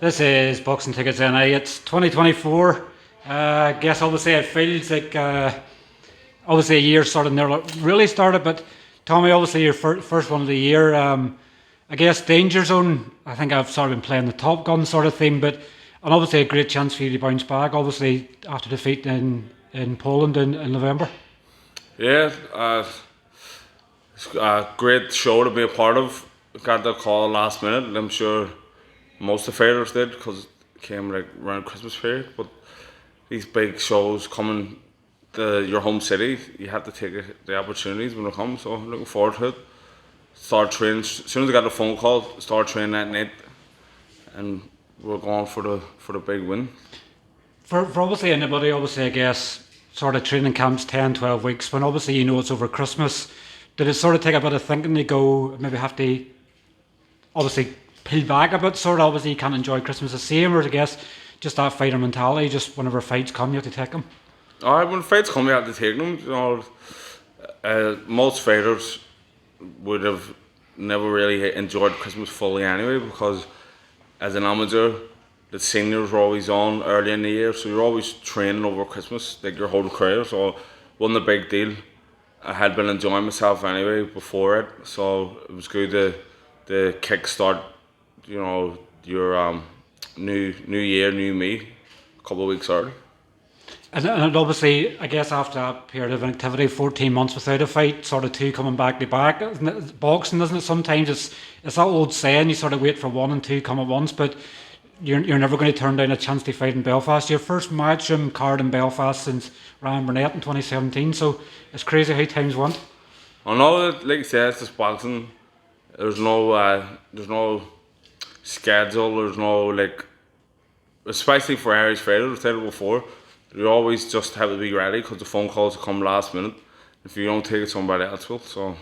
This is Boxing Tickets NI. It's 2024. I guess obviously it feels like obviously a year sort of never really started, but Tommy, obviously your first one of the year. I guess Danger Zone. I think I've sort of been playing the Top Gun sort of thing, but and obviously a great chance for you to bounce back. Obviously after defeat in Poland in November. Yeah, it's a great show to be a part of. Got the call last minute, and I'm sure most of the fighters did because it came like around Christmas period. But these big shows coming to your home city, you have to take the opportunities when they come. So I'm looking forward to it. Start training as soon as I got the phone call. Start training that night, and we're going for the big win. For obviously anybody, obviously I guess sort of training camps 10, 12 weeks. When obviously you know it's over Christmas, did it sort of take a bit of thinking to go maybe have to obviously peel back a bit? Sort of obviously you can't enjoy Christmas the same, or I guess just that fighter mentality. Just whenever fights come, you have to take them. Alright, when fights come, you have to take them. You know, most fighters would have never really enjoyed Christmas fully anyway, because as an amateur, the seniors were always on early in the year, so you're always training over Christmas, like your whole career. So it wasn't a big deal. I had been enjoying myself anyway before it, so it was good to kickstart, you know, your new year, new me, a couple of weeks early. And obviously, I guess after that period of activity, 14 months without a fight, sort of two coming back to back. Boxing, isn't it? Sometimes it's that old saying, you sort of wait for one and two come at once, but you're never going to turn down a chance to fight in Belfast. Your first Matchroom card in Belfast since Burnett in 2017, so it's crazy how times went. I know that, like you said, it's just boxing. There's no schedule. There's no like, especially for Irish fighters. I've said it before. You always just have to be ready because the phone calls come last minute. If you don't take it, somebody else will. So.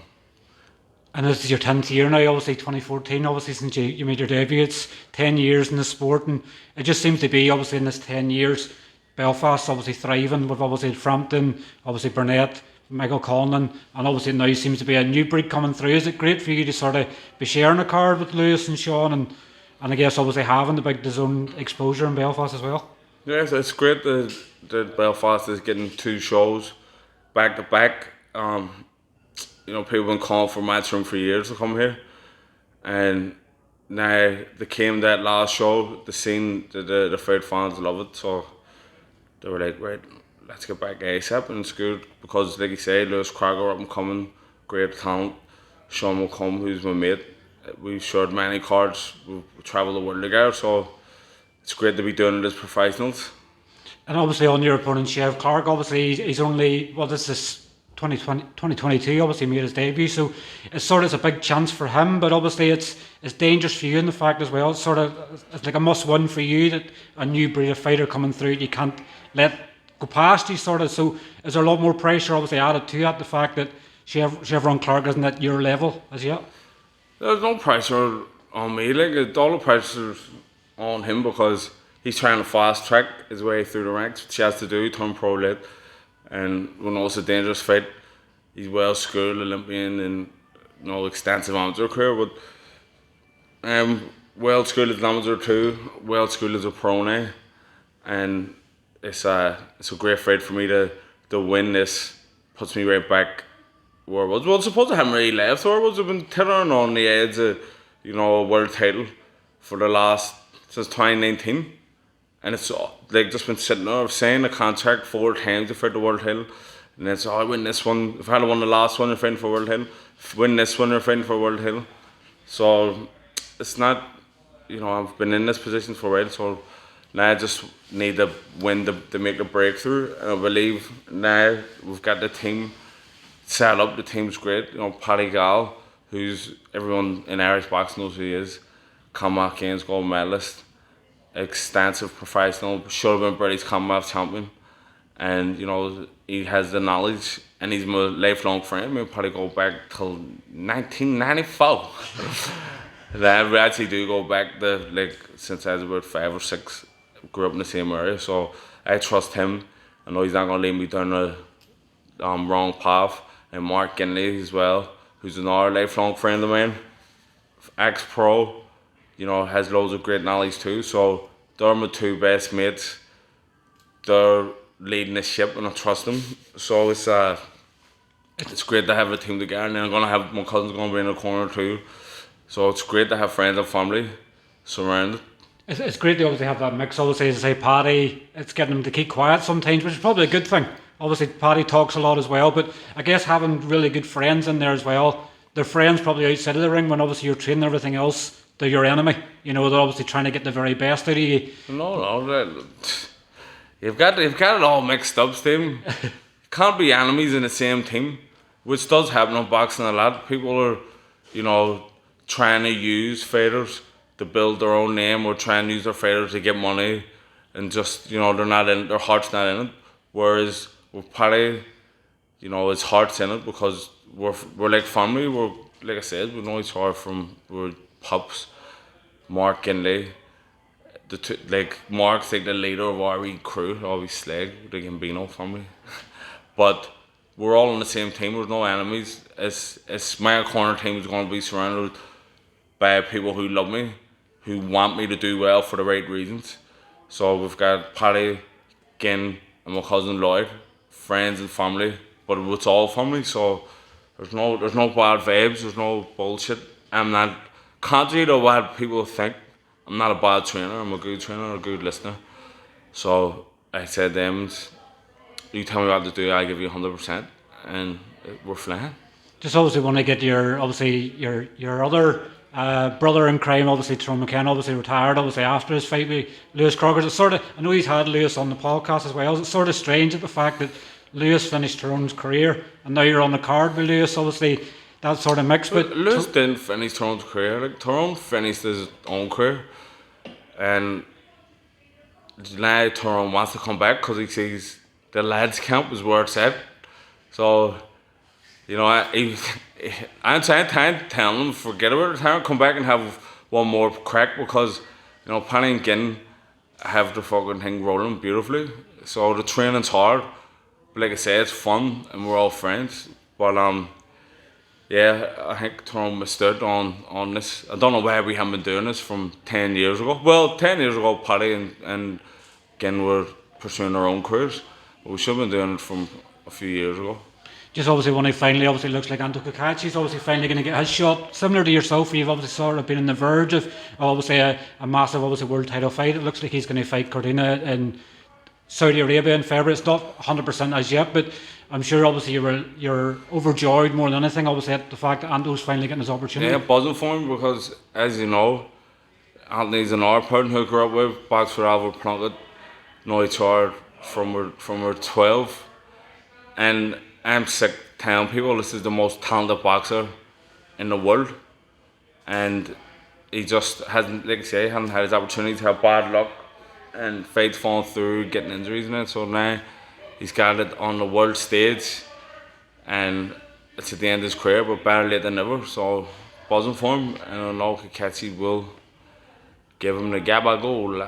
And this is your 10th year now, obviously 2014, obviously since you made your debut. It's 10 years in the sport, and it just seems to be, obviously in this 10 years, Belfast obviously thriving. We've obviously Frampton, obviously Burnett, Michael Conlan, and obviously now seems to be a new breed coming through. Is it great for you to sort of be sharing a card with Lewis and Sean, and I guess obviously having the big DAZN exposure in Belfast as well? Yes, it's great that Belfast is getting two shows back to back. You know, people have been calling for Matchroom for years to come here, and now they came that last show. The fight fans love it, so they were like, right, let's get back ASAP, and it's good because, like you say, Lewis Crocker up and coming, great talent. Sean McComb, who's my mate, we've shared many cards. We've travelled the world together, so it's great to be doing it as professionals. And obviously on your opponent, Chev Clarke, obviously he's only, well, this is 2022, obviously made his debut, so it's sort of a big chance for him, but obviously it's dangerous for you in the fact as well. It's like a must-win for you, that a new breed of fighter coming through, you can't let go past you, sort of. So is there a lot more pressure obviously added to that, the fact that Chevron Clarke isn't at your level as yet? There's no pressure on me, like all the pressure's on him because he's trying to fast track his way through the ranks, which he has to do, turn pro late. And we know it's a dangerous fight. He's well schooled Olympian and extensive amateur career, but well schooled as an amateur too, well schooled as a pro now, and it's a great fight for me to win this. Puts me right back where I was. Well, I suppose I haven't really left where I was. I've been teetering on the edge of a world title for since 2019. And it's like just been sitting there. I've signed a contract 4 times to fight the world title, and it's I win this one. If I had won the last one, you're fighting for world title. If I win this one, you're fighting for world title. So it's not, I've been in this position for a while. So now I just need to win to make a breakthrough. And I believe now we've got the team set up. The team's great. Paddy, who's everyone in Irish boxing knows who he is. Combat Games gold medalist. Extensive professional, should have been British combat champion, and he has the knowledge, and he's my lifelong friend. Me and Paddy go back till 1994. We actually do go back since I was about 5 or 6. Grew up in the same area, so I trust him. I know he's not gonna lead me down the wrong path. And Mark Ginley as well, who's another lifelong friend of mine, ex-pro. you know, has loads of great knowledge too. So they're my two best mates. They're leading the ship, and I trust them. So it's great to have a team together. And then I'm gonna have my cousin's gonna be in the corner too. So it's great to have friends and family surrounded. It's great to obviously have that mix. Obviously, as I say, Paddy, it's getting him to keep quiet sometimes, which is probably a good thing. Obviously, Paddy talks a lot as well, but I guess having really good friends in there as well. Their friends probably outside of the ring when obviously you're training and everything else. They're your enemy. You know, they're obviously trying to get the very best out of you. No, you've got it all mixed up, Stephen. Can't be enemies in the same team, which does happen in boxing a lot. People are, you know, trying to use fighters to build their own name, or try and use their fighters to get money, and just, you know, their heart's not in it. Whereas with Paddy, you know, his heart's in it, because we're like family. We're, like I said, we know each other from we're pups. Mark, Ginley, like Mark's like the leader of our wee crew, our wee slag, the Gambino family. But we're all on the same team. There's no enemies. It's my corner team is going to be surrounded by people who love me, who want me to do well for the right reasons. So we've got Paddy, Gin, and my cousin Lloyd, friends and family, but it's all family. So there's no bad vibes. There's no bullshit. I'm not, contrary to what people think, I'm not a bad trainer. I'm a good trainer, a good listener. So I said to them, you tell me what to do, I'll give you 100%, and we're flying. Just obviously want to get your other brother in crime, obviously Tyrone McKenna, obviously retired, obviously after his fight with Lewis Crocker. It's sort of, I know he's had Lewis on the podcast as well. It's sort of strange at the fact that Lewis finished Tyrone's career, and now you're on the card with Lewis. Obviously, that sort of mix. But Lewis didn't finish Tyrone's career. Like, Tyrone finished his own career, and now Tyrone wants to come back because he sees the lads' camp is where it's at. So, you know, I'm trying to tell him, forget about retirement, come back and have one more crack, because, you know, Paddy and Ginn have the fucking thing rolling beautifully. So the training's hard, but like I say, it's fun and we're all friends. But yeah, I think Tyrone withstood on this. I don't know why we haven't been doing this from 10 years ago. Well, 10 years ago, Paddy and Ginn were pursuing their own careers. But we should have been doing it from a few years ago. Just obviously when he finally, obviously looks like Anto Cacace is obviously finally going to get his shot. Similar to yourself, you've obviously sort of been on the verge of obviously a massive obviously world title fight. It looks like he's going to fight Cordina in Saudi Arabia in February. It's not 100% as yet, but I'm sure obviously you're overjoyed more than anything, obviously, at the fact that Anto's finally getting his opportunity. Yeah, buzzing for him, because as you know, Anthony's an our partner who I grew up with, boxed for Albert Plunkett, know each other from we're 12, and I'm sick telling people this is the most talented boxer in the world, and he just hasn't, like I say, hasn't had his opportunity to have bad luck and fights falling through, getting injuries in it. So now he's got it on the world stage, and it's at the end of his career, but better late than never. So buzzing for him, and I know Cacace will give him the gabba goal.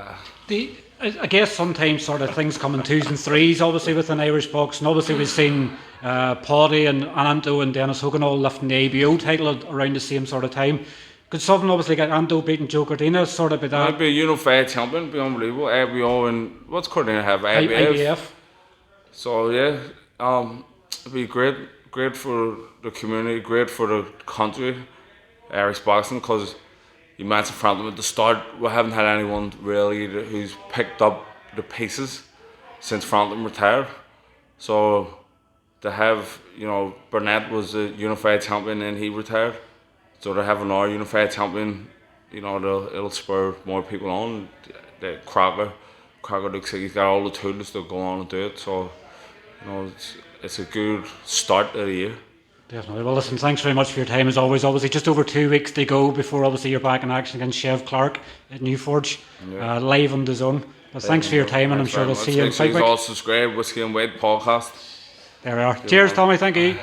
I guess sometimes sort of things come in twos and threes, obviously, within Irish boxing. Obviously, we've seen Paddy and Anto and Dennis Hogan all lifting the ABO title around the same sort of time. Could something obviously get Anto beating Joe Cordina, sort of be that? I'd be a unified champion, be unbelievable. ABO and what's Cordina have? IBF. So yeah, it'd be great for the community, great for the country, Irish boxing, because you mentioned Frampton at the start. We haven't had anyone really who's picked up the pieces since Frampton retired. So to have, you know, Burnett was a unified champion and he retired. So to have another unified champion, you know, it'll spur more people on. Like Crocker looks like he's got all the tools to go on and do it. So, you know, it's a good start of the year. Definitely. Well, listen, thanks very much for your time as always. Obviously, just over 2 weeks to go before obviously you're back in action against Chev Clarke at Newforge, live on DAZN. But thanks for your time, and I'm sure we'll see you in 5 weeks. All subscribe, Whiskey and Wade podcast. There we are. Cheers, Tommy. Thank you.